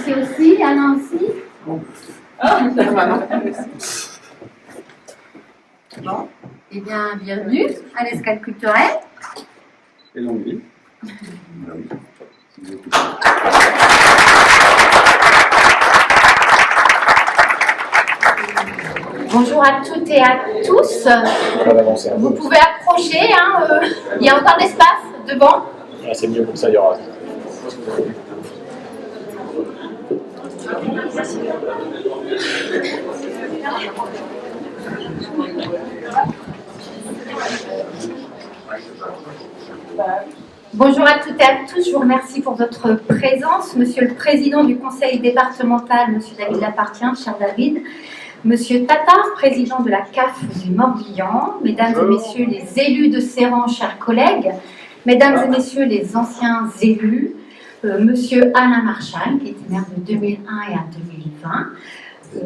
Merci aussi, Alain aussi. Bon, eh bien, bienvenue à l'Escale culturelle. Et l'anglais. Bonjour à toutes et à tous. Vous pouvez approcher, il y a encore d'espace devant. Ah, c'est mieux comme ça, il y aura. Bonjour à toutes et à tous, je vous remercie pour votre présence. Monsieur le Président du Conseil départemental, Monsieur David Lapartien, cher David. Monsieur Tatard, président de la CAF du Morbihan, mesdames et messieurs les élus de Serran, chers collègues, mesdames et messieurs les anciens élus, monsieur Alain Marchal, qui était maire de 2001 et à 2020,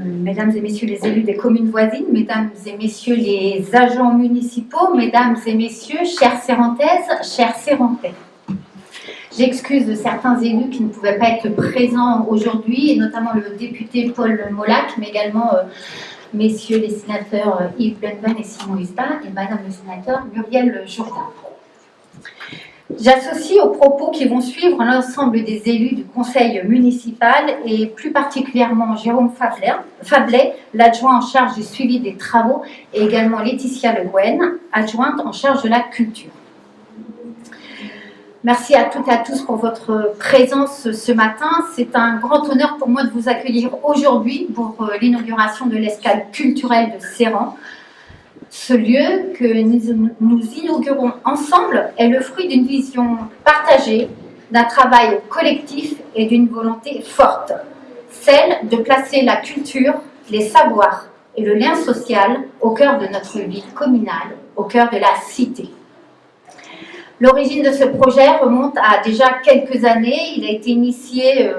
mesdames et messieurs les élus des communes voisines, mesdames et messieurs les agents municipaux, mesdames et messieurs, chères Serrantaises, chers Serrantais. J'excuse certains élus qui ne pouvaient pas être présents aujourd'hui, et notamment le député Paul Molac, mais également messieurs les sénateurs Yves Blenben et Simon Hustin, et madame le sénateur Muriel Jourdain. J'associe aux propos qui vont suivre l'ensemble des élus du conseil municipal et plus particulièrement Jérôme Fablet, l'adjoint en charge du suivi des travaux, et également Laetitia Le Guen, adjointe en charge de la culture. Merci à toutes et à tous pour votre présence ce matin. C'est un grand honneur pour moi de vous accueillir aujourd'hui pour l'inauguration de l'Escale culturelle de Serran. Ce lieu que nous inaugurons ensemble est le fruit d'une vision partagée, d'un travail collectif et d'une volonté forte, celle de placer la culture, les savoirs et le lien social au cœur de notre ville communale, au cœur de la cité. L'origine de ce projet remonte à déjà quelques années. Il a été initié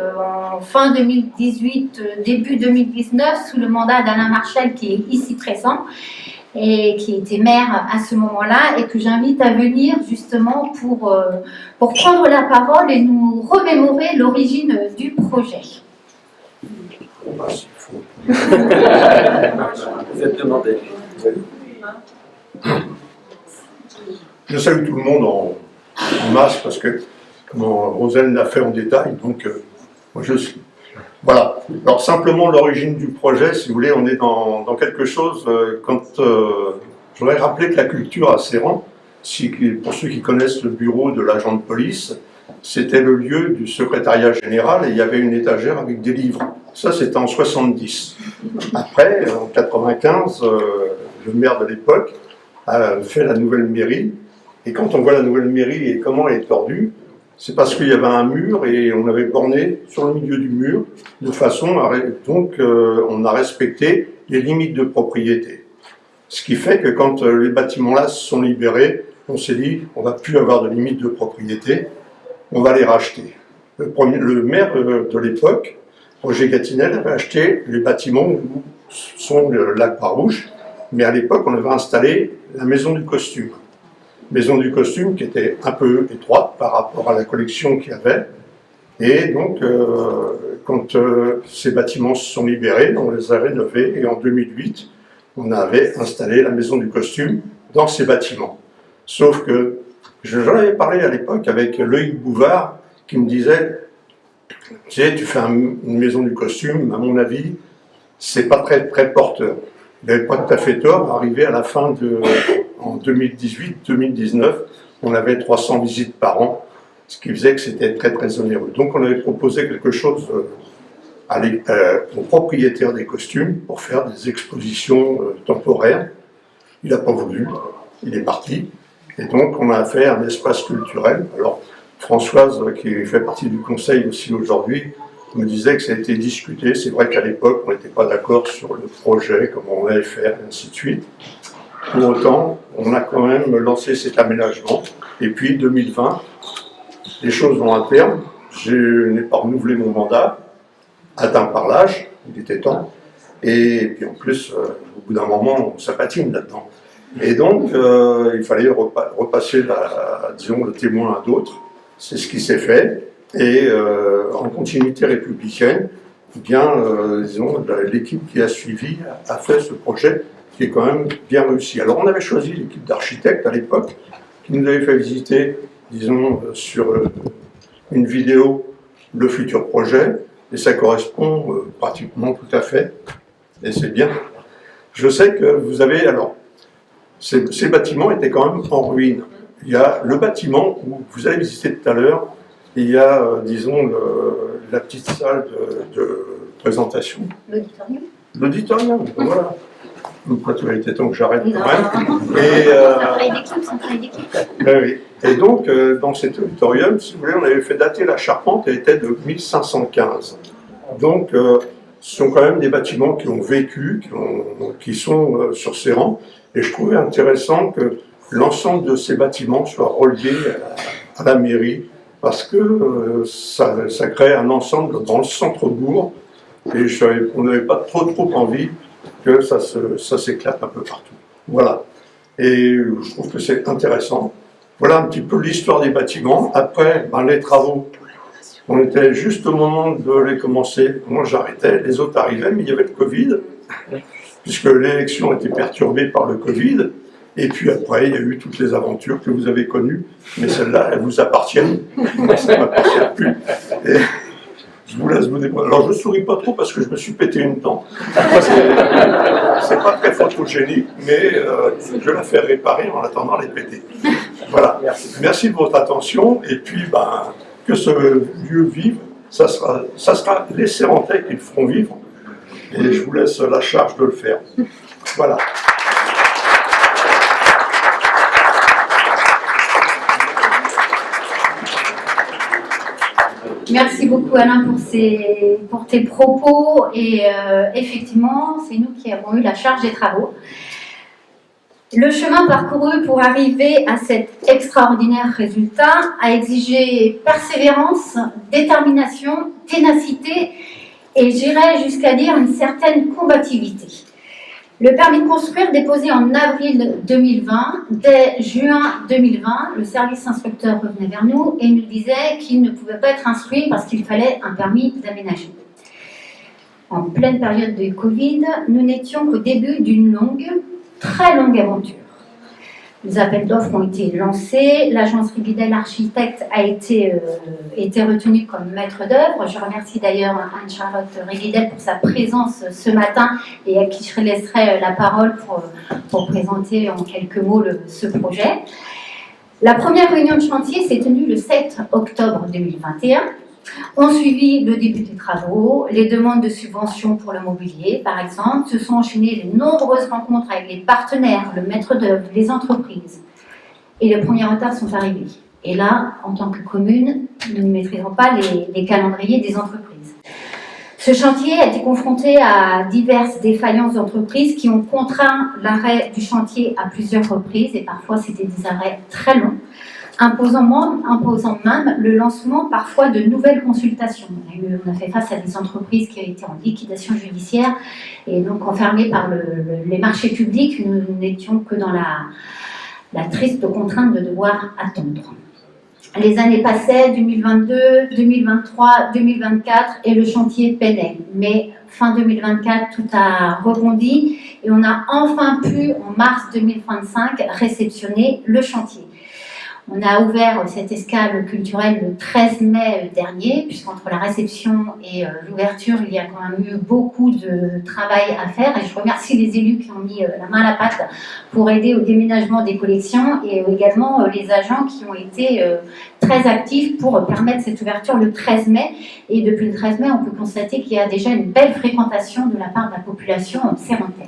en fin 2018, début 2019, sous le mandat d'Alain Marchal, qui est ici présent, et qui était maire à ce moment-là, et que j'invite à venir justement pour prendre la parole et nous remémorer l'origine du projet. Vous êtes demandé. Je salue tout le monde en masse parce que, comme Rosane l'a fait en détail, donc moi je suis. Voilà. Alors simplement l'origine du projet, si vous voulez, on est dans quelque chose, je voudrais rappeler que la culture à Serran, pour ceux qui connaissent le bureau de l'agent de police, c'était le lieu du secrétariat général et il y avait une étagère avec des livres. Ça c'était en 70. Après, en 95, le maire de l'époque a fait la nouvelle mairie. Et quand on voit la nouvelle mairie et comment elle est tordue, c'est parce qu'il y avait un mur et on avait borné sur le milieu du mur de façon à... Donc on a respecté les limites de propriété. Ce qui fait que quand les bâtiments-là se sont libérés, on s'est dit on ne va plus avoir de limites de propriété, on va les racheter. Le maire de l'époque, Roger Gatinel, avait acheté les bâtiments où sont le lac Barouche, mais à l'époque on avait installé la maison du costume. Maison du costume qui était un peu étroite par rapport à la collection qu'il y avait. Et donc, quand ces bâtiments se sont libérés, on les a rénovés et en 2008, on avait installé la maison du costume dans ces bâtiments. Sauf que, j'en avais parlé à l'époque avec Loïc Bouvard qui me disait « Tu sais, tu fais une maison du costume, à mon avis, c'est pas très porteur. » Il n'avait pas tout à fait tort, arrivé à la fin en 2018-2019, on avait 300 visites par an, ce qui faisait que c'était très très onéreux. Donc on avait proposé quelque chose aux propriétaires des costumes pour faire des expositions temporaires. Il n'a pas voulu, il est parti. Et donc on a fait un espace culturel. Alors Françoise, qui fait partie du conseil aussi aujourd'hui, me disait que ça a été discuté. C'est vrai qu'à l'époque, on n'était pas d'accord sur le projet, comment on allait faire, et ainsi de suite. Pour autant, on a quand même lancé cet aménagement. Et puis, 2020, les choses vont à terme. Je n'ai pas renouvelé mon mandat, atteint par l'âge, il était temps. Et puis en plus, au bout d'un moment, ça patine là-dedans. Et donc, il fallait repasser, disons, le témoin à d'autres. C'est ce qui s'est fait. Et en continuité républicaine, eh bien, disons, l'équipe qui a suivi a fait ce projet qui est quand même bien réussi. Alors on avait choisi l'équipe d'architectes à l'époque, qui nous avait fait visiter, disons, sur une vidéo, le futur projet, et ça correspond pratiquement tout à fait, et c'est bien. Je sais que vous avez, alors, ces bâtiments étaient quand même en ruine. Il y a le bâtiment où vous avez visité tout à l'heure, il y a, disons, la petite salle de présentation. L'auditorium. L'auditorium, voilà. Pourquoi tu as été temps que j'arrête quand même. C'est un travail d'équipe. Oui. Et donc, dans cet auditorium, si vous voulez, on avait fait dater la charpente, elle était de 1515. Donc, ce sont quand même des bâtiments qui ont vécu, qui sont sur ces rangs. Et je trouvais intéressant que l'ensemble de ces bâtiments soit relié à la mairie, parce que ça crée un ensemble dans le centre-bourg, et on n'avait pas trop envie que ça s'éclate un peu partout. Voilà. Et je trouve que c'est intéressant. Voilà un petit peu l'histoire des bâtiments. Après, les travaux, on était juste au moment de les commencer. Moi, j'arrêtais, les autres arrivaient, mais il y avait le Covid, puisque l'élection était perturbée par le Covid. Et puis après, il y a eu toutes les aventures que vous avez connues, mais celles-là, elles vous appartiennent. Moi, ça ne m'appartient plus. Et je vous laisse vous débrouiller. Alors, je ne souris pas trop parce que je me suis pété une dent. C'est pas très photogénique, mais je la fais réparer en attendant les péter. Voilà. Merci de votre attention. Et puis, que ce lieu vive, ça sera les Sérentais qui le feront vivre. Et je vous laisse la charge de le faire. Voilà. Merci beaucoup Alain pour tes propos et effectivement c'est nous qui avons eu la charge des travaux. Le chemin parcouru pour arriver à cet extraordinaire résultat a exigé persévérance, détermination, ténacité et j'irais jusqu'à dire une certaine combativité. Le permis de construire déposé en avril 2020, dès juin 2020, le service instructeur revenait vers nous et nous disait qu'il ne pouvait pas être instruit parce qu'il fallait un permis d'aménager. En pleine période de Covid, nous n'étions qu'au début d'une très longue aventure. Les appels d'offres ont été lancés, l'agence Rigidel Architecte a été retenue comme maître d'œuvre. Je remercie d'ailleurs Anne-Charlotte Rigidel pour sa présence ce matin et à qui je laisserai la parole pour présenter en quelques mots ce projet. La première réunion de chantier s'est tenue le 7 octobre 2021. On suivi le début des travaux, les demandes de subventions pour le mobilier, par exemple, se sont enchaînées les nombreuses rencontres avec les partenaires, le maître d'œuvre, les entreprises. Et les premiers retards sont arrivés. Et là, en tant que commune, nous ne maîtrisons pas les calendriers des entreprises. Ce chantier a été confronté à diverses défaillances d'entreprises qui ont contraint l'arrêt du chantier à plusieurs reprises, et parfois c'était des arrêts très longs, imposant même le lancement parfois de nouvelles consultations. On a fait face à des entreprises qui étaient en liquidation judiciaire et donc enfermées par les marchés publics. Nous n'étions que dans la triste contrainte de devoir attendre. Les années passaient, 2022, 2023, 2024 et le chantier peinait. Mais fin 2024, tout a rebondi et on a enfin pu, en mars 2025, réceptionner le chantier. On a ouvert cette escale culturelle le 13 mai dernier, puisqu'entre la réception et l'ouverture, il y a quand même eu beaucoup de travail à faire. Et je remercie les élus qui ont mis la main à la pâte pour aider au déménagement des collections et également les agents qui ont été très actifs pour permettre cette ouverture le 13 mai. Et depuis le 13 mai, on peut constater qu'il y a déjà une belle fréquentation de la part de la population sérantaise.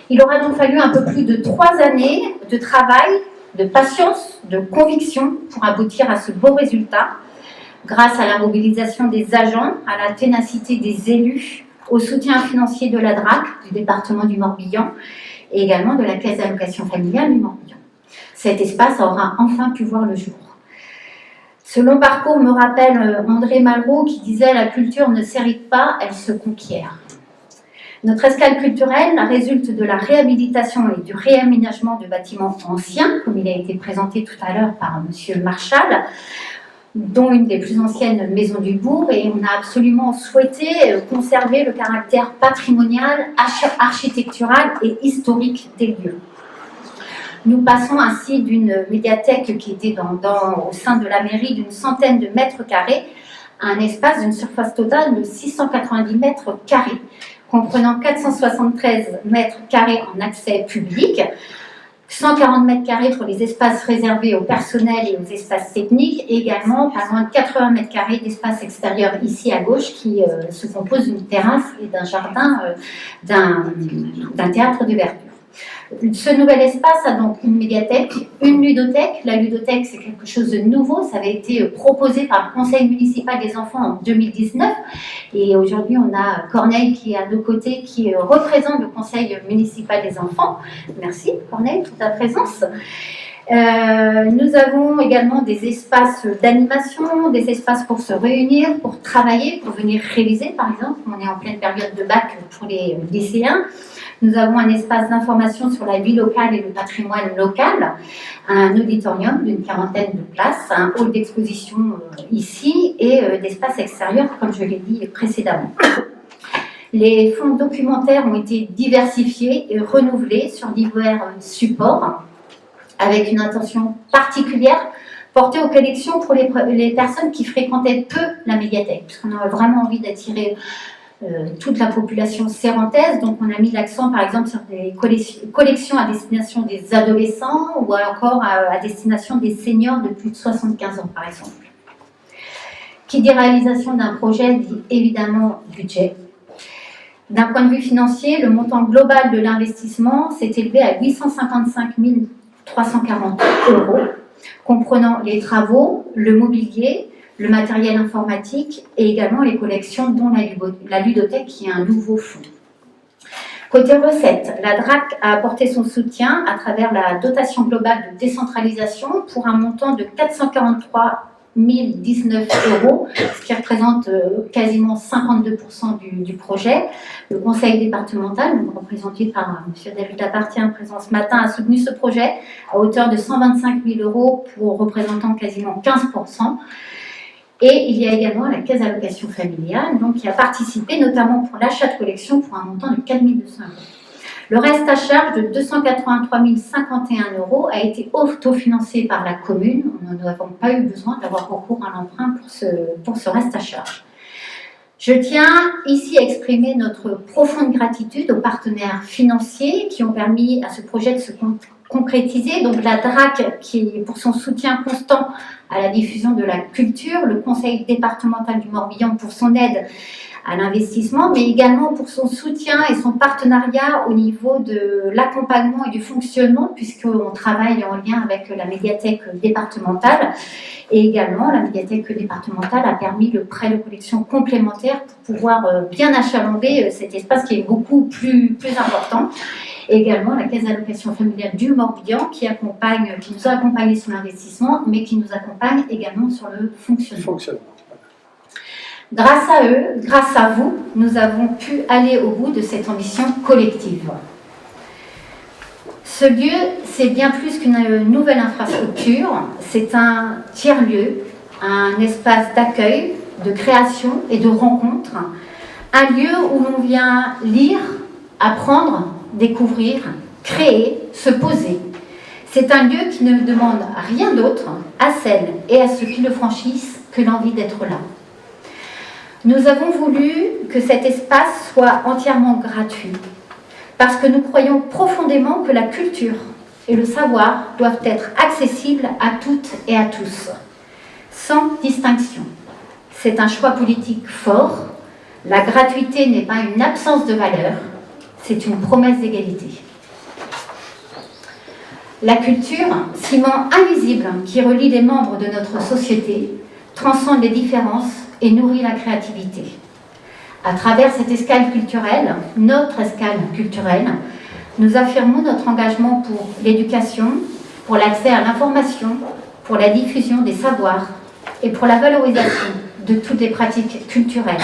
Il aura donc fallu un peu plus de 3 années de travail, de patience, de conviction pour aboutir à ce beau résultat, grâce à la mobilisation des agents, à la ténacité des élus, au soutien financier de la DRAC, du département du Morbihan, et également de la Caisse d'allocation familiale du Morbihan. Cet espace aura enfin pu voir le jour. Ce long parcours me rappelle André Malraux qui disait « La culture ne s'hérite pas, elle se conquiert ». Notre escale culturelle résulte de la réhabilitation et du réaménagement de bâtiments anciens, comme il a été présenté tout à l'heure par M. Marchal. dont une des plus anciennes maisons du bourg, et on a absolument souhaité conserver le caractère patrimonial, architectural et historique des lieux. Nous passons ainsi d'une médiathèque qui était au sein de la mairie d'une centaine de mètres carrés à un espace d'une surface totale de 690 mètres carrés, comprenant 473 mètres carrés en accès public, 140 mètres carrés pour les espaces réservés au personnel et aux espaces techniques, et également pas loin de 80 mètres carrés d'espace extérieur ici à gauche qui se compose d'une terrasse et d'un jardin, d'un théâtre de verdure. Ce nouvel espace a donc une médiathèque, une ludothèque. La ludothèque, c'est quelque chose de nouveau. Ça avait été proposé par le Conseil municipal des enfants en 2019. Et aujourd'hui, on a Corneille qui est à nos côtés, qui représente le Conseil municipal des enfants. Merci Corneille pour ta présence. Nous avons également des espaces d'animation, des espaces pour se réunir, pour travailler, pour venir réviser par exemple. On est en pleine période de bac pour les lycéens. Nous avons un espace d'information sur la vie locale et le patrimoine local, un auditorium d'une quarantaine de places, un hall d'exposition ici et d'espaces extérieurs, comme je l'ai dit précédemment. Les fonds documentaires ont été diversifiés et renouvelés sur divers supports, avec une attention particulière portée aux collections pour les personnes qui fréquentaient peu la médiathèque, puisqu'on a vraiment envie d'attirer toute la population sérantaise. Donc on a mis l'accent par exemple sur des collections à destination des adolescents ou encore à destination des seniors de plus de 75 ans par exemple. Qui dit réalisation d'un projet dit évidemment budget. D'un point de vue financier, le montant global de l'investissement s'est élevé à 855 340 €, comprenant les travaux, le mobilier, le matériel informatique et également les collections, dont la ludothèque qui est un nouveau fonds. Côté recettes, la DRAC a apporté son soutien à travers la dotation globale de décentralisation pour un montant de 443 019 €, ce qui représente quasiment 52% du projet. Le conseil départemental, représenté par M. David Lapartien, présent ce matin, a soutenu ce projet à hauteur de 125 000 € pour représentant quasiment 15%. Et il y a également la caisse d'allocation familiale, donc, qui a participé notamment pour l'achat de collections pour un montant de 4 200 €. Le reste à charge de 283 051 € a été autofinancé par la commune. Nous n'avons pas eu besoin d'avoir recours à l'emprunt pour ce reste à charge. Je tiens ici à exprimer notre profonde gratitude aux partenaires financiers qui ont permis à ce projet de se concrétiser. Donc la DRAC qui pour son soutien constant à la diffusion de la culture, le conseil départemental du Morbihan pour son aide à l'investissement, mais également pour son soutien et son partenariat au niveau de l'accompagnement et du fonctionnement, puisqu'on travaille en lien avec la médiathèque départementale. Et également, la médiathèque départementale a permis le prêt de collection complémentaire pour pouvoir bien achalamber cet espace qui est beaucoup plus important. Et également la caisse d'allocation familiale du Morbihan qui nous a accompagnés sur l'investissement, mais qui nous accompagne également sur le fonctionnement. Grâce à eux, grâce à vous, nous avons pu aller au bout de cette ambition collective. Ce lieu, c'est bien plus qu'une nouvelle infrastructure, c'est un tiers-lieu, un espace d'accueil, de création et de rencontre, un lieu où l'on vient lire, apprendre, découvrir, créer, se poser. C'est un lieu qui ne demande rien d'autre à celles et à ceux qui le franchissent que l'envie d'être là. Nous avons voulu que cet espace soit entièrement gratuit, parce que nous croyons profondément que la culture et le savoir doivent être accessibles à toutes et à tous, sans distinction. C'est un choix politique fort. La gratuité n'est pas une absence de valeur, c'est une promesse d'égalité. La culture, ciment invisible qui relie les membres de notre société, transcende les différences et nourrit la créativité. À travers cette escale culturelle, notre escale culturelle, nous affirmons notre engagement pour l'éducation, pour l'accès à l'information, pour la diffusion des savoirs et pour la valorisation de toutes les pratiques culturelles.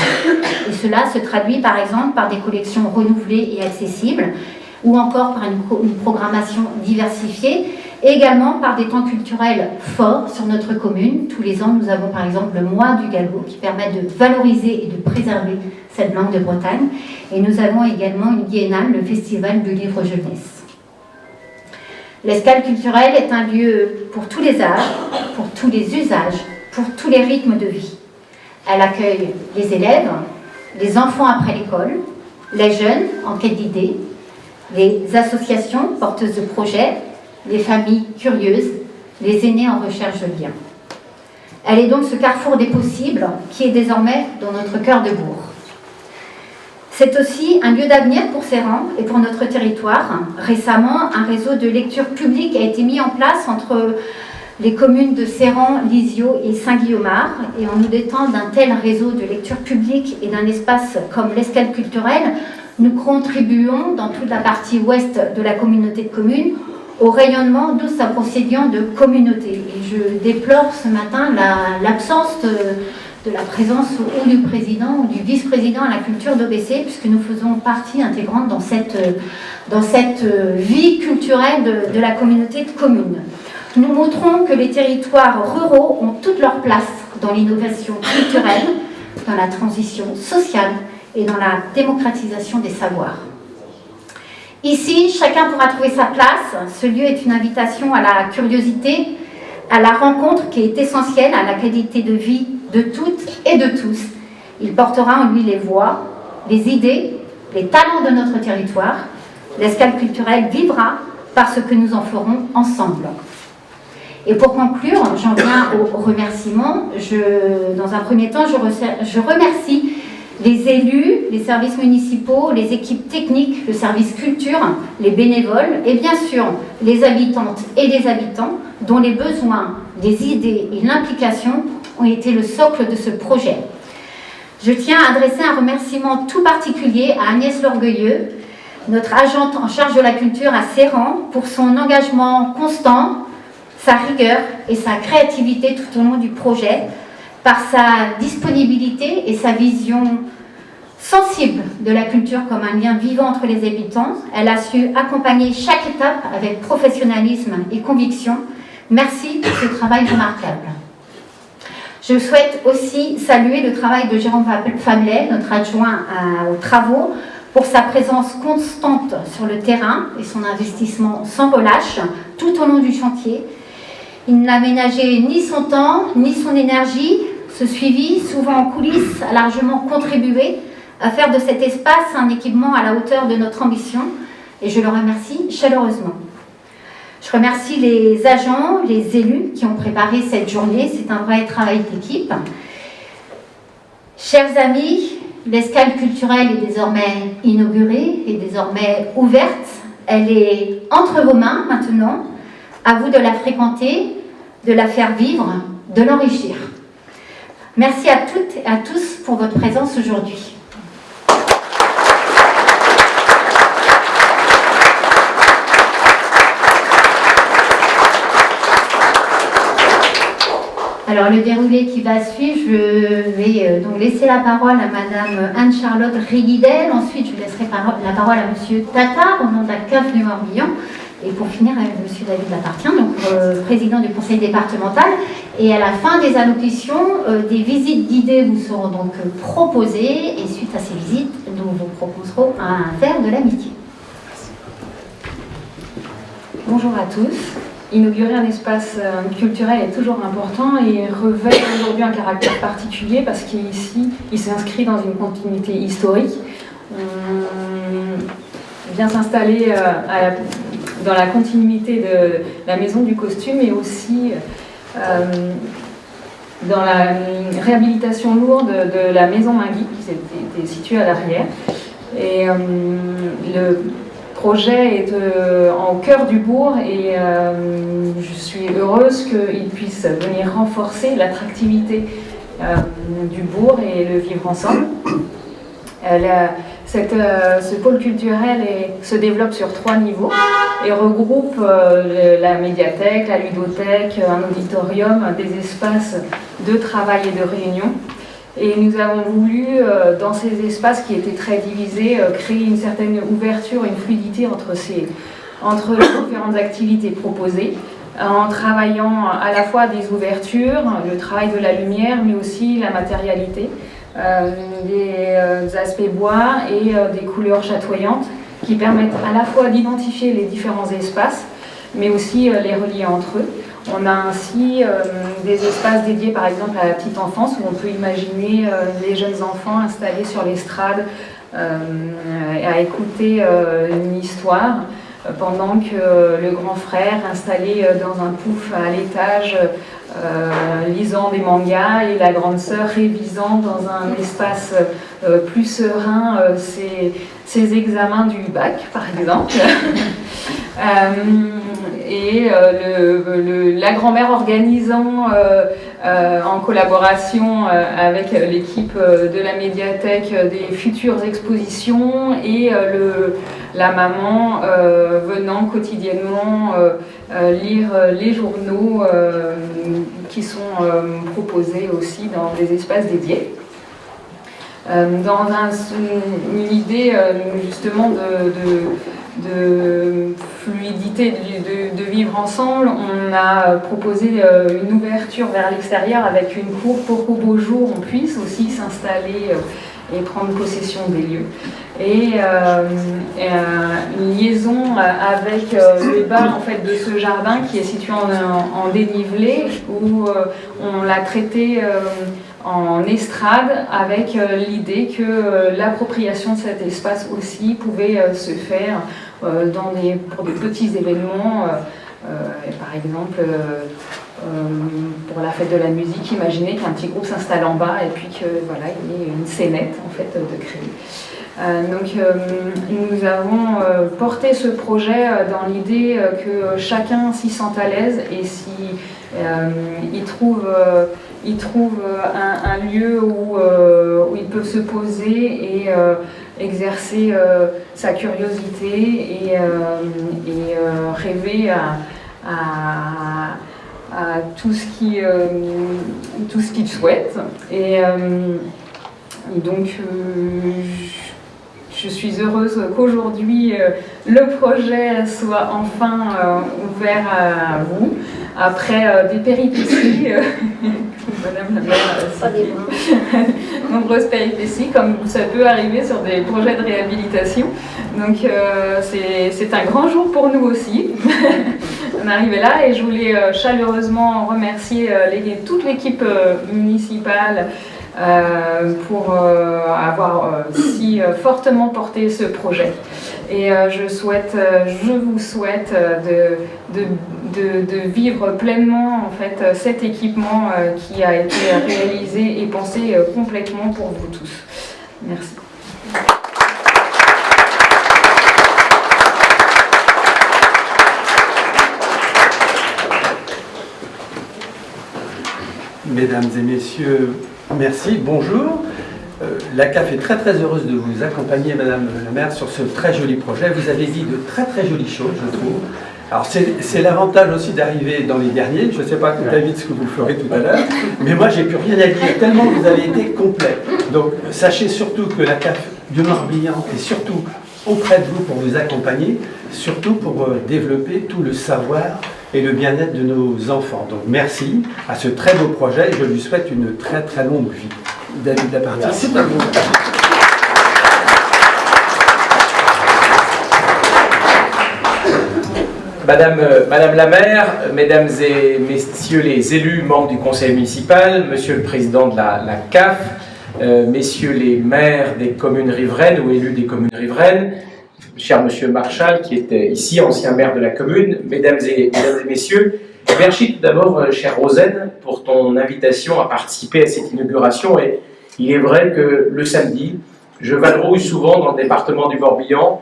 Et cela se traduit par exemple par des collections renouvelées et accessibles, ou encore par une programmation diversifiée, et également par des temps culturels forts sur notre commune. Tous les ans, nous avons par exemple le mois du galop qui permet de valoriser et de préserver cette langue de Bretagne. Et nous avons également une biennale, le Festival du livre jeunesse. L'escale culturelle est un lieu pour tous les âges, pour tous les usages, pour tous les rythmes de vie. Elle accueille les élèves, les enfants après l'école, les jeunes en quête d'idées, les associations porteuses de projets, les familles curieuses, les aînés en recherche de liens. Elle est donc ce carrefour des possibles qui est désormais dans notre cœur de bourg. C'est aussi un lieu d'avenir pour Serran et pour notre territoire. Récemment, un réseau de lecture publique a été mis en place entre les communes de Serran, Lisieux et Saint-Guillaumard. Et en nous dotant d'un tel réseau de lecture publique et d'un espace comme l'escale culturelle, nous contribuons dans toute la partie ouest de la communauté de communes au rayonnement de sa procédure de communauté. Et je déplore ce matin l'absence de la présence ou du président ou du vice-président à la culture d'OBC, puisque nous faisons partie intégrante dans cette vie culturelle de la communauté de communes. Nous montrons que les territoires ruraux ont toute leur place dans l'innovation culturelle, dans la transition sociale et dans la démocratisation des savoirs. Ici, chacun pourra trouver sa place. Ce lieu est une invitation à la curiosité, à la rencontre qui est essentielle à la qualité de vie de toutes et de tous. Il portera en lui les voix, les idées, les talents de notre territoire. L'escale culturelle vivra par ce que nous en ferons ensemble. Et pour conclure, j'en viens aux remerciements. Dans un premier temps, je remercie les élus, les services municipaux, les équipes techniques, le service culture, les bénévoles et bien sûr les habitantes et les habitants dont les besoins, les idées et l'implication ont été le socle de ce projet. Je tiens à adresser un remerciement tout particulier à Agnès Lorgueilleux, notre agente en charge de la culture à Serran, pour son engagement constant, sa rigueur et sa créativité tout au long du projet, par sa disponibilité et sa vision sensible de la culture comme un lien vivant entre les habitants. Elle a su accompagner chaque étape avec professionnalisme et conviction. Merci pour ce travail remarquable. Je souhaite aussi saluer le travail de Jérôme Famelet, notre adjoint aux travaux, pour sa présence constante sur le terrain et son investissement sans relâche tout au long du chantier. Il n'a ménagé ni son temps, ni son énergie. Ce suivi, souvent en coulisses, a largement contribué à faire de cet espace un équipement à la hauteur de notre ambition. Et je le remercie chaleureusement. Je remercie les agents, les élus qui ont préparé cette journée. C'est un vrai travail d'équipe. Chers amis, l'escale culturelle est désormais inaugurée et désormais ouverte. Elle est entre vos mains maintenant. À vous de la fréquenter, de la faire vivre, de l'enrichir. Merci à toutes et à tous pour votre présence aujourd'hui. Alors le déroulé qui va suivre, je vais donc laisser la parole à Madame Anne-Charlotte Riguidel. Ensuite, je laisserai la parole à Monsieur Tata au nom de la CAF du Morbihan. Et pour finir avec M. David Lapartien, donc président du conseil départemental. Et à la fin des allocutions, des visites guidées vous seront donc proposées. Et suite à ces visites, nous vous proposerons un verre de l'amitié. Bonjour à tous. Inaugurer un espace culturel est toujours important et revêt aujourd'hui un caractère particulier parce qu'ici, il s'inscrit dans une continuité historique. On vient s'installer dans la continuité de la maison du costume et aussi dans la réhabilitation lourde de la maison Mingui qui était située à l'arrière. Et le projet est en cœur du bourg et je suis heureuse qu'il puisse venir renforcer l'attractivité du bourg et le vivre ensemble. Ce pôle culturel se développe sur 3 niveaux et regroupe la médiathèque, la ludothèque, un auditorium, des espaces de travail et de réunion. Et nous avons voulu, dans ces espaces qui étaient très divisés, créer une certaine ouverture, une fluidité entre entre les différentes activités proposées, en travaillant à la fois des ouvertures, le travail de la lumière, mais aussi la matérialité, des aspects bois et des couleurs chatoyantes qui permettent à la fois d'identifier les différents espaces, mais aussi les relier entre eux. On a ainsi des espaces dédiés par exemple à la petite enfance, où on peut imaginer les jeunes enfants installés sur l'estrade à écouter une histoire, pendant que le grand frère installé dans un pouf à l'étage lisant des mangas et la grande sœur révisant dans un espace plus serein ses examens du bac par exemple. Et la grand-mère organisant en collaboration avec l'équipe de la médiathèque des futures expositions et la maman venant quotidiennement lire les journaux qui sont proposés aussi dans des espaces dédiés. Dans une idée justement de fluidité, de vivre ensemble, on a proposé une ouverture vers l'extérieur avec une cour pour qu'au beau jour on puisse aussi s'installer et prendre possession des lieux. Et une liaison avec le bas en fait, de ce jardin qui est situé en dénivelé, où on l'a traité en estrade avec l'idée que l'appropriation de cet espace aussi pouvait se faire pour des petits événements, par exemple pour la fête de la musique, imaginez qu'un petit groupe s'installe en bas et puis que voilà, il y ait une scénette en fait de créer. Donc nous avons porté ce projet dans l'idée que chacun s'y sente à l'aise et il trouve un lieu où ils peuvent se poser et exercer sa curiosité et rêver à tout ce qu'ils souhaitent. Et donc je suis heureuse qu'aujourd'hui le projet soit enfin ouvert à vous, après des péripéties, Madame la maire, nombreuses péripéties, comme ça peut arriver sur des projets de réhabilitation. Donc c'est un grand jour pour nous aussi. On est arrivé là et je voulais chaleureusement remercier toute l'équipe municipale pour avoir si fortement porté ce projet. Et je vous souhaite de vivre pleinement en fait, cet équipement qui a été réalisé et pensé complètement pour vous tous. Merci. Mesdames et messieurs, merci, bonjour. La CAF est très très heureuse de vous accompagner, Madame la maire, sur ce très joli projet. Vous avez dit de très très jolies choses, je trouve. Alors c'est l'avantage aussi d'arriver dans les derniers. Je ne sais pas, David, ce que vous ferez tout à l'heure, mais moi j'ai plus rien à dire, tellement vous avez été complet. Donc sachez surtout que la CAF du Morbihan est surtout auprès de vous pour vous accompagner, surtout pour développer tout le savoir et le bien-être de nos enfants. Donc merci à ce très beau projet et je lui souhaite une très très longue vie. David Lapartie, c'est à vous. Madame la maire, mesdames et messieurs les élus, membres du conseil municipal, monsieur le président de la CAF, messieurs les maires des communes riveraines ou élus des communes riveraines, cher monsieur Marchal qui était ici, ancien maire de la commune, mesdames et messieurs, merci tout d'abord, chère Rosen, pour ton invitation à participer à cette inauguration. Et il est vrai que le samedi, je vadrouille souvent dans le département du Morbihan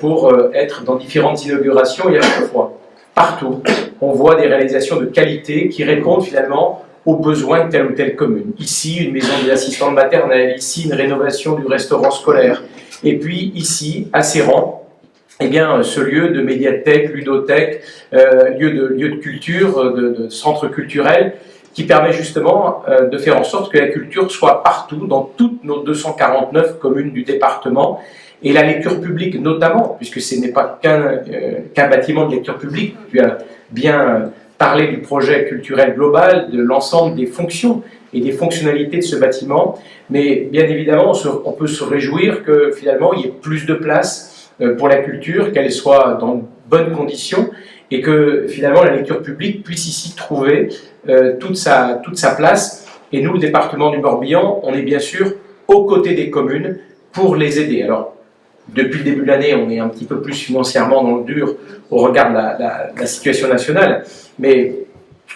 pour être dans différentes inaugurations, et à chaque fois, partout, on voit des réalisations de qualité qui répondent finalement aux besoins de telle ou telle commune. Ici, une maison des assistantes maternelles, ici, une rénovation du restaurant scolaire, et puis ici, à Serran, eh bien, ce lieu de médiathèque, ludothèque, lieu de culture, de centre culturel, qui permet justement de faire en sorte que la culture soit partout, dans toutes nos 249 communes du département, Et la lecture publique notamment, puisque ce n'est pas qu'un bâtiment de lecture publique, tu as bien parlé du projet culturel global, de l'ensemble des fonctions et des fonctionnalités de ce bâtiment, mais bien évidemment on peut se réjouir que finalement il y ait plus de place pour la culture, qu'elle soit dans de bonnes conditions, et que finalement la lecture publique puisse ici trouver toute sa place. Et nous, le département du Morbihan, on est bien sûr aux côtés des communes pour les aider. Alors, depuis le début de l'année, on est un petit peu plus financièrement dans le dur au regard de la situation nationale, mais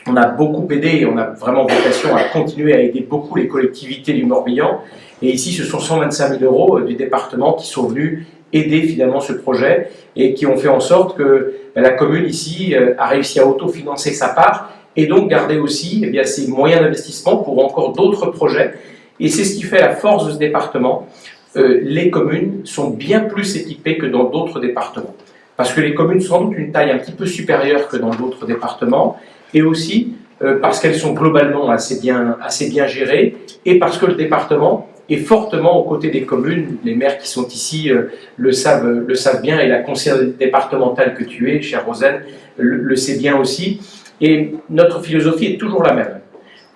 on a beaucoup aidé et on a vraiment vocation à continuer à aider beaucoup les collectivités du Morbihan. Et ici, ce sont 125 000 euros du département qui sont venus aider finalement ce projet et qui ont fait en sorte que la commune ici a réussi à autofinancer sa part et donc garder aussi ses moyens d'investissement pour encore d'autres projets. Et c'est ce qui fait la force de ce département. Les communes sont bien plus équipées que dans d'autres départements. Parce que les communes sont sans doute une taille un petit peu supérieure que dans d'autres départements, et aussi parce qu'elles sont globalement assez bien gérées, et parce que le département est fortement aux côtés des communes. Les maires qui sont ici le savent bien, et la conseillère départementale que tu es, chère Rosen, le sait bien aussi. Et notre philosophie est toujours la même.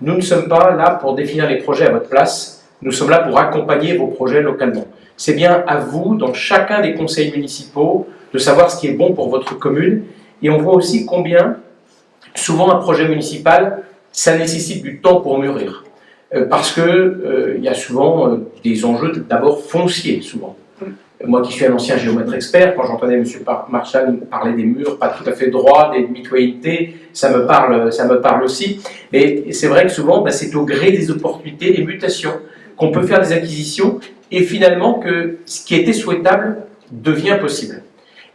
Nous ne sommes pas là pour définir les projets à votre place, nous sommes là pour accompagner vos projets localement. C'est bien à vous, dans chacun des conseils municipaux, de savoir ce qui est bon pour votre commune. Et on voit aussi combien, souvent, un projet municipal, ça nécessite du temps pour mûrir. Parce qu'il y a souvent des enjeux d'abord fonciers, souvent. Moi qui suis un ancien géomètre expert, quand j'entendais M. Marchal parler des murs pas tout à fait droits, des mitoyennetés, ça me parle aussi. Mais c'est vrai que souvent, c'est au gré des opportunités, des mutations, qu'on peut faire des acquisitions, et finalement que ce qui était souhaitable devient possible.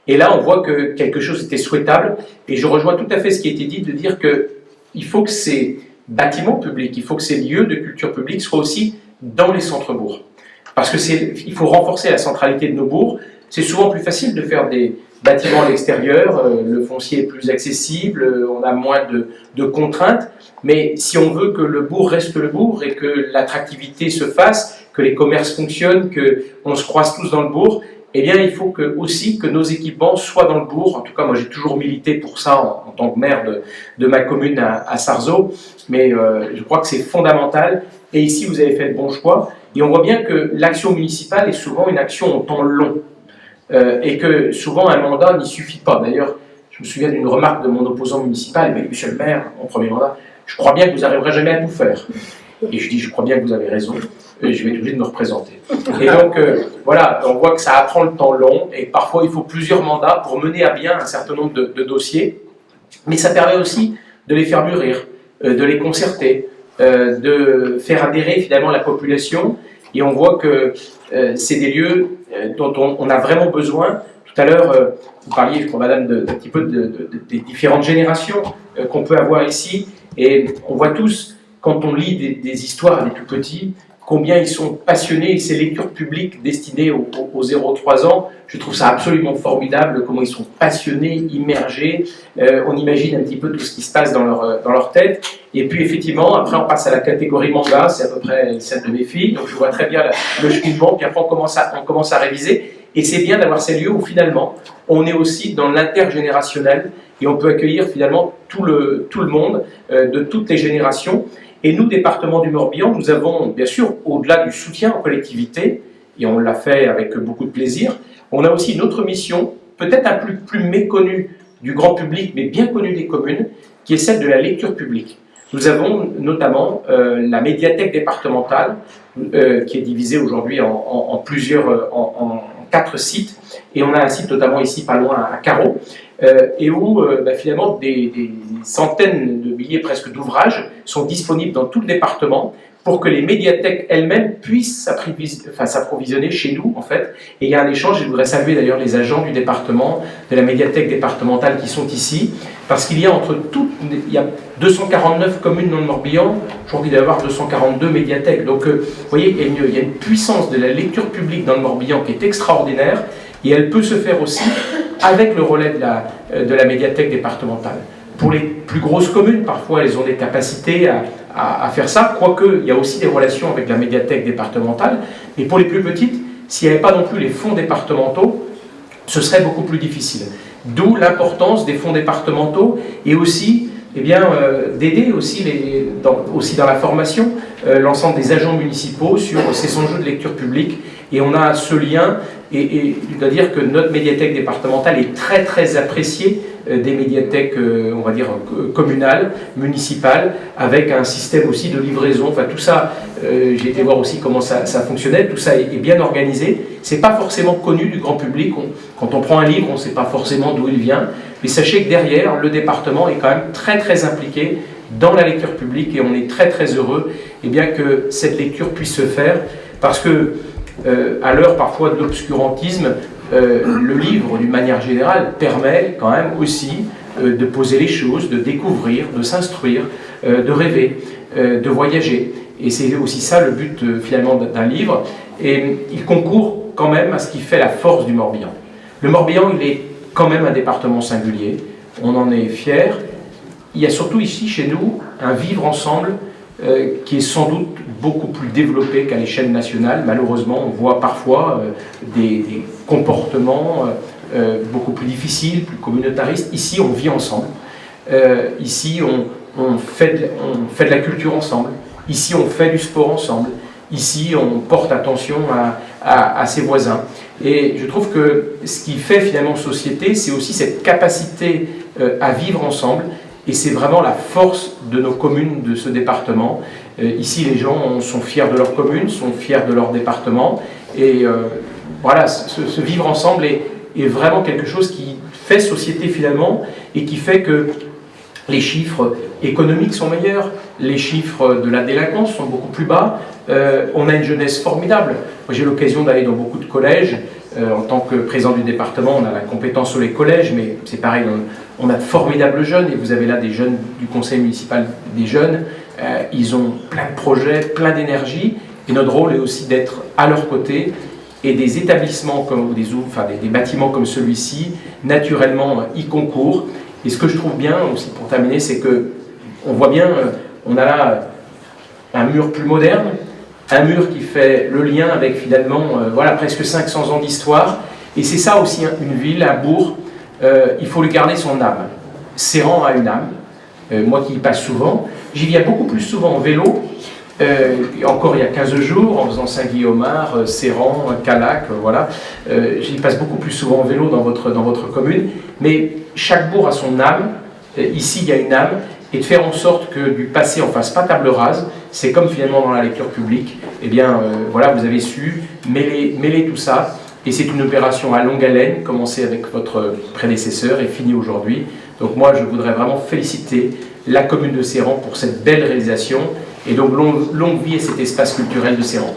Et là, on voit que quelque chose était souhaitable, et je rejoins tout à fait ce qui a été dit, de dire qu'il faut que ces bâtiments publics, il faut que ces lieux de culture publique soient aussi dans les centres-bourgs. Parce qu'il faut renforcer la centralité de nos bourgs. C'est souvent plus facile de faire des bâtiments à l'extérieur, le foncier est plus accessible, on a moins de contraintes, mais si on veut que le bourg reste le bourg et que l'attractivité se fasse, que les commerces fonctionnent, qu'on se croise tous dans le bourg, eh bien il faut aussi que nos équipements soient dans le bourg. En tout cas, moi j'ai toujours milité pour ça en tant que maire de ma commune à Sarzeau, mais je crois que c'est fondamental, et ici vous avez fait le bon choix. Et on voit bien que l'action municipale est souvent une action en temps long, et que souvent un mandat n'y suffit pas. D'ailleurs, je me souviens d'une remarque de mon opposant municipal, Monsieur le maire, mon premier mandat, je crois bien que vous n'arriverez jamais à tout faire. Et je dis, je crois bien que vous avez raison, et je vais être obligé de me représenter. Et donc, voilà, on voit que ça apprend le temps long, et parfois il faut plusieurs mandats pour mener à bien un certain nombre de dossiers, mais ça permet aussi de les faire mûrir, de les concerter, de faire adhérer finalement la population, et on voit que c'est des lieux dont on a vraiment besoin. Tout à l'heure, vous parliez, je crois, madame, un petit peu des différentes générations qu'on peut avoir ici, et on voit tous, quand on lit des histoires des tout petits, combien ils sont passionnés, et ces lectures publiques destinées aux 0-3 ans, je trouve ça absolument formidable, comment ils sont passionnés, immergés, on imagine un petit peu tout ce qui se passe dans leur tête, et puis effectivement, après on passe à la catégorie manga, c'est à peu près celle de mes filles, donc je vois très bien le cheminement, puis après on commence à réviser, et c'est bien d'avoir ces lieux où finalement, on est aussi dans l'intergénérationnel, et on peut accueillir finalement tout le monde, de toutes les générations. Et nous, département du Morbihan, nous avons bien sûr, au-delà du soutien aux collectivités, et on l'a fait avec beaucoup de plaisir, on a aussi une autre mission, peut-être un peu plus méconnue du grand public, mais bien connue des communes, qui est celle de la lecture publique. Nous avons notamment la médiathèque départementale, qui est divisée aujourd'hui en 4 sites, et on a un site notamment ici, pas loin, à Carreau, et où finalement des centaines de milliers presque d'ouvrages sont disponibles dans tout le département pour que les médiathèques elles-mêmes puissent s'approvisionner chez nous en fait. Et il y a un échange, je voudrais saluer d'ailleurs les agents du département, de la médiathèque départementale qui sont ici, parce qu'il y a il y a 249 communes dans le Morbihan, je crois qu'il doit y avoir 242 médiathèques. Donc vous voyez, il y a une puissance de la lecture publique dans le Morbihan qui est extraordinaire, et elle peut se faire aussi avec le relais de la médiathèque départementale. Pour les plus grosses communes, parfois, elles ont des capacités à faire ça, quoique il y a aussi des relations avec la médiathèque départementale. Mais pour les plus petites, s'il n'y avait pas non plus les fonds départementaux, ce serait beaucoup plus difficile. D'où l'importance des fonds départementaux et aussi d'aider aussi, aussi dans la formation l'ensemble des agents municipaux sur ces enjeux de lecture publique. Et on a ce lien, et je dois dire que notre médiathèque départementale est très très appréciée des médiathèques, on va dire, communales, municipales, avec un système aussi de livraison. Enfin tout ça, j'ai été voir aussi comment ça fonctionnait, tout ça est bien organisé. C'est pas forcément connu du grand public. Quand on prend un livre, on ne sait pas forcément d'où il vient. Mais sachez que derrière, le département est quand même très très impliqué dans la lecture publique et on est très très heureux que cette lecture puisse se faire parce que à l'heure parfois de l'obscurantisme, le livre d'une manière générale permet quand même aussi de poser les choses, de découvrir, de s'instruire, de rêver, de voyager. Et c'est aussi ça le but finalement d'un livre. Et il concourt quand même à ce qui fait la force du Morbihan. Le Morbihan, il est quand même un département singulier, on en est fiers. Il y a surtout ici, chez nous, un vivre ensemble qui est sans doute beaucoup plus développé qu'à l'échelle nationale. Malheureusement, on voit parfois des comportements beaucoup plus difficiles, plus communautaristes. Ici, on vit ensemble. Ici, on fait de la culture ensemble. Ici, on fait du sport ensemble. Ici, on porte attention à ses voisins. Et je trouve que ce qui fait finalement société, c'est aussi cette capacité à vivre ensemble. Et c'est vraiment la force de nos communes de ce département. Ici, les gens sont fiers de leur commune, sont fiers de leur département. Et voilà, ce vivre ensemble est vraiment quelque chose qui fait société finalement et qui fait que les chiffres économiques sont meilleurs, les chiffres de la délinquance sont beaucoup plus bas. On a une jeunesse formidable. Moi, j'ai l'occasion d'aller dans beaucoup de collèges. En tant que président du département, on a la compétence sur les collèges, mais c'est pareil, on a de formidables jeunes, et vous avez là des jeunes du conseil municipal, des jeunes, ils ont plein de projets, plein d'énergie, et notre rôle est aussi d'être à leur côté, et des établissements comme des bâtiments comme celui-ci, naturellement, y concourent. Et ce que je trouve bien aussi pour terminer, c'est que on voit bien, on a là un mur plus moderne, un mur qui fait le lien avec finalement presque 500 ans d'histoire. Et c'est ça aussi une ville, un bourg, il faut lui garder son âme. Séran a une âme, moi qui y passe souvent, j'y viens beaucoup plus souvent en vélo, encore il y a 15 jours, en faisant Saint-Guillaumard, Séran, Calac, voilà, j'y passe beaucoup plus souvent en vélo dans votre commune, mais chaque bourg a son âme, ici il y a une âme, et de faire en sorte que du passé on ne fasse pas table rase, c'est comme finalement dans la lecture publique, vous avez su mêler tout ça, et c'est une opération à longue haleine, commencée avec votre prédécesseur et finie aujourd'hui. Donc moi je voudrais vraiment féliciter la commune de Séran pour cette belle réalisation, et donc longue vie à cet espace culturel de Séran.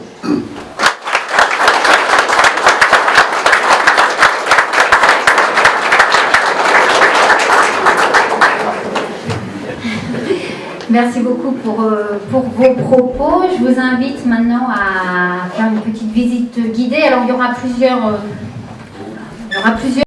Merci beaucoup pour vos propos. Je vous invite maintenant à faire une petite visite guidée. Alors il y aura plusieurs